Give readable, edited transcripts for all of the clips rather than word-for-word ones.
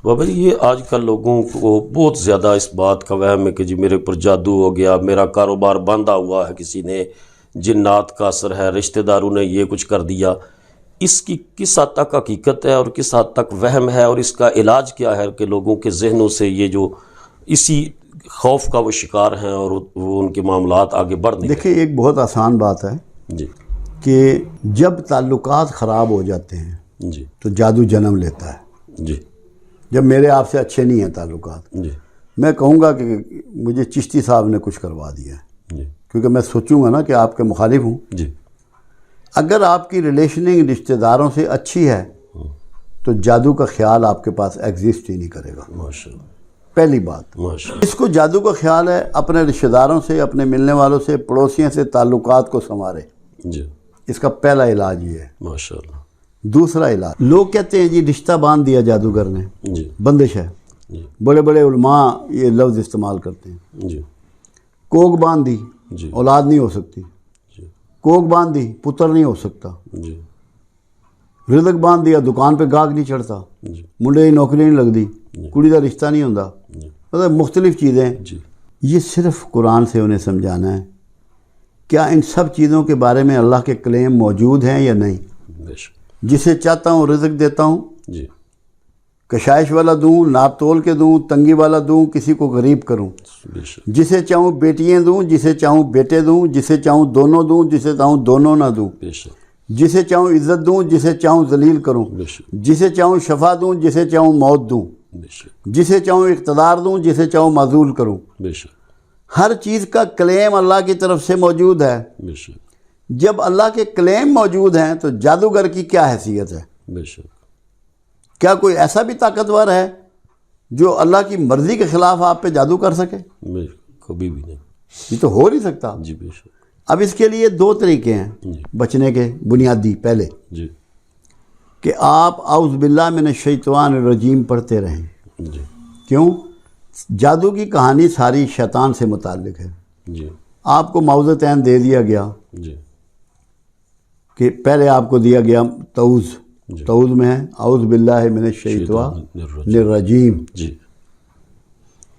بابا جی یہ آج کل لوگوں کو بہت زیادہ اس بات کا وہم ہے کہ جی میرے اوپر جادو ہو گیا، میرا کاروبار باندھا ہوا ہے، کسی نے جنات کا اثر ہے، رشتہ داروں نے یہ کچھ کر دیا. اس کی کس حد تک حقیقت ہے اور کس حد تک وہم ہے، اور اس کا علاج کیا ہے کہ لوگوں کے ذہنوں سے یہ جو اسی خوف کا وہ شکار ہیں اور وہ ان کے معاملات آگے بڑھ نہیں؟ دیکھیں ایک بہت آسان بات ہے جی کہ جب تعلقات خراب ہو جاتے ہیں جی تو جادو جنم لیتا ہے. جی جب میرے آپ سے اچھے نہیں ہیں تعلقات، جی میں کہوں گا کہ مجھے چشتی صاحب نے کچھ کروا دیا ہے، جی کیونکہ میں سوچوں گا نا کہ آپ کے مخالف ہوں. جی اگر آپ کی ریلیشننگ رشتہ داروں سے اچھی ہے تو جادو کا خیال آپ کے پاس ایگزسٹ ہی نہیں کرے گا. ماشاء اللہ پہلی بات. ماشاء اللہ. اس کو جادو کا خیال ہے اپنے رشتہ داروں سے، اپنے ملنے والوں سے، پڑوسیوں سے تعلقات کو سنوارے. جی اس کا پہلا علاج یہ ہے. ماشاء اللہ. دوسرا علاج، لوگ کہتے ہیں جی رشتہ باندھ دیا جادوگر نے، جی بندش ہے. جی بڑے بڑے علماء یہ لفظ استعمال کرتے ہیں. جی کوک باندھ دی جی اولاد نہیں ہو سکتی، جی کوک باندھ دی پتر نہیں ہو سکتا، جی رزق باندھ دیا دکان پہ گاہک نہیں چڑھتا، جی منڈے کی نوکری نہیں لگتی، کڑی کا رشتہ نہیں ہوتا. مطلب مختلف چیزیں. جی یہ صرف قرآن سے انہیں سمجھانا ہے. کیا ان سب چیزوں کے بارے میں اللہ کے کلیم موجود ہیں یا نہیں؟ بے شک. جسے چاہتا ہوں رزق دیتا ہوں، جی کشائش والا دوں، ناپ تول کے دوں، تنگی والا دوں، کسی کو غریب کروں. بے شک. جسے چاہوں بیٹیاں دوں، جسے چاہوں بیٹے دوں، جسے چاہوں دونوں دوں، جسے چاہوں دونوں نہ دوں. بے شک. جسے چاہوں عزت دوں، جسے چاہوں ذلیل کروں. بے شک. جسے چاہوں شفا دوں، جسے چاہوں موت دوں. بے شک. جسے چاہوں اقتدار دوں، جسے چاہوں معزول کروں. بے شک. ہر چیز کا کلیم اللہ کی طرف سے موجود ہے. بے شک. جب اللہ کے کلیم موجود ہیں تو جادوگر کی کیا حیثیت ہے؟ بے شک. کیا کوئی ایسا بھی طاقتور ہے جو اللہ کی مرضی کے خلاف آپ پہ جادو کر سکے؟ کبھی بھی نہیں. یہ تو ہو نہیں سکتا. جی بے شک. اب اس کے لیے دو طریقے ہیں جی بچنے کے. بنیادی پہلے جی کہ آپ اعوذ باللہ من الشیطان الرجیم پڑھتے رہیں. جی کیوں؟ جادو کی کہانی ساری شیطان سے متعلق ہے. جی آپ کو معوذتین دے دیا گیا جی کہ پہلے آپ کو دیا گیا تعوذ. جی. تعوذ میں ہے اعوذ باللہ من الشیطان الرجیم. جی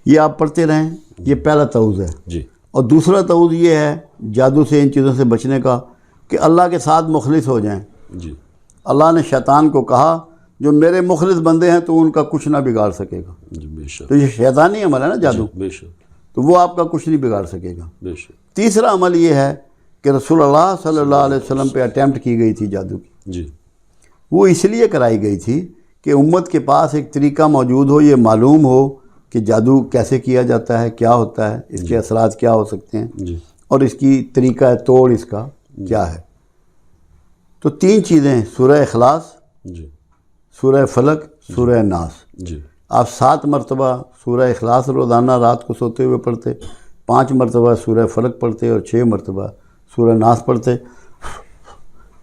یہ آپ پڑھتے رہیں. یہ پہلا تعوذ ہے. جی اور دوسرا تعوذ یہ ہے جادو سے ان چیزوں سے بچنے کا کہ اللہ کے ساتھ مخلص ہو جائیں. جی اللہ نے شیطان کو کہا جو میرے مخلص بندے ہیں تو ان کا کچھ نہ بگاڑ سکے گا. جی بے شک. تو یہ شیطانی عمل ہے نا جادو، بے شک. تو وہ آپ کا کچھ نہیں بگاڑ سکے گا. بے شک. تیسرا عمل یہ ہے کہ رسول اللہ صلی اللہ علیہ وسلم پہ اٹیمپٹ کی گئی تھی جادو کی. جی وہ اس لیے کرائی گئی تھی کہ امت کے پاس ایک طریقہ موجود ہو، یہ معلوم ہو کہ جادو کیسے کیا جاتا ہے، کیا ہوتا ہے، اس کے اثرات کیا ہو سکتے ہیں، جی اور اس کی طریقہ توڑ اس کا کیا ہے. تو تین چیزیں، سورہ اخلاص، جی سورہ فلق، سورہ ناس. جی آپ 7 مرتبہ سورہ اخلاص روزانہ رات کو سوتے ہوئے پڑھتے، 5 مرتبہ سورہ فلق پڑھتے اور 6 مرتبہ سورہ ناس پڑھتے.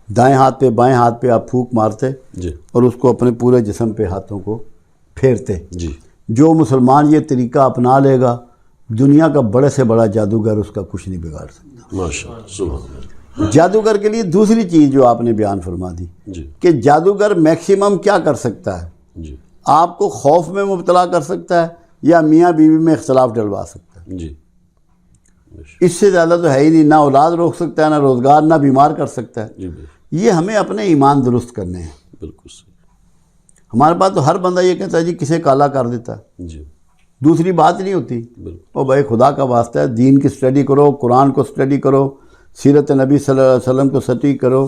دائیں ہاتھ پہ بائیں ہاتھ پہ آپ پھونک مارتے جی اور اس کو اپنے پورے جسم پہ ہاتھوں کو پھیرتے. جی جو مسلمان یہ طریقہ اپنا لے گا دنیا کا بڑے سے بڑا جادوگر اس کا کچھ نہیں بگاڑ سکتا. ماشاء اللہ. سبحان اللہ. جادوگر کے لیے دوسری چیز جو آپ نے بیان فرما دی جی کہ جادوگر میکسیمم کیا کر سکتا ہے؟ جی آپ کو خوف میں مبتلا کر سکتا ہے یا میاں بیوی میں اختلاف ڈلوا سکتا ہے. جی اس سے زیادہ تو ہے ہی نہیں. نہ اولاد روک سکتا ہے، نہ روزگار، نہ بیمار کر سکتا ہے. جی بے شک. یہ ہمیں اپنے ایمان درست کرنے ہیں. بالکل صحیح. ہمارے پاس تو ہر بندہ یہ کہتا ہے جی کسے کالا کر دیتا ہے. جی دوسری بات نہیں ہوتی. بالکل. او بھائی خدا کا واسطہ ہے، دین کی سٹڈی کرو، قرآن کو سٹڈی کرو، سیرت نبی صلی اللہ علیہ وسلم کو سٹڈی کرو،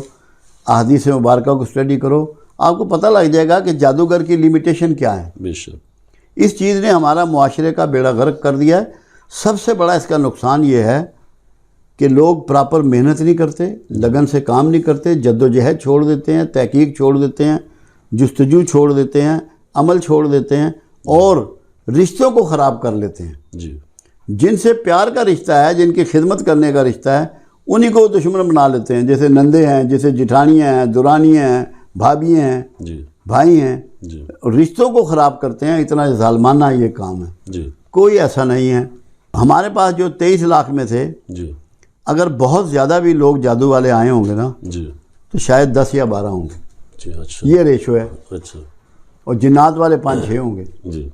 احادیث مبارکہ کو سٹڈی کرو. آپ کو پتہ لگ جائے گا کہ جادوگر کی لیمیٹیشن کیا ہے. بے شک. اس چیز نے ہمارا معاشرے کا بیڑا غرق کر دیا ہے. سب سے بڑا اس کا نقصان یہ ہے کہ لوگ پراپر محنت نہیں کرتے، لگن سے کام نہیں کرتے، جد و جہد چھوڑ دیتے ہیں، تحقیق چھوڑ دیتے ہیں، جستجو چھوڑ دیتے ہیں، عمل چھوڑ دیتے ہیں اور رشتوں کو خراب کر لیتے ہیں. جی جن سے پیار کا رشتہ ہے، جن کی خدمت کرنے کا رشتہ ہے، انہی کو دشمن بنا لیتے ہیں. جیسے نندے ہیں، جیسے جٹھانیاں ہیں، دورانیاں ہیں، بھابیاں ہیں، جی بھائی ہیں، جی رشتوں کو خراب کرتے ہیں. اتنا ظالمانہ یہ کام ہے. جی کوئی ایسا نہیں ہے. ہمارے پاس جو 23 لاکھ میں تھے، جی اگر بہت زیادہ بھی لوگ جادو والے آئے ہوں گے نا جی تو شاید 10 یا 12 ہوں گے. جی. اچھا. یہ ریشو ہے. اچھا. اور جنات والے 5-6 ہوں گے. جی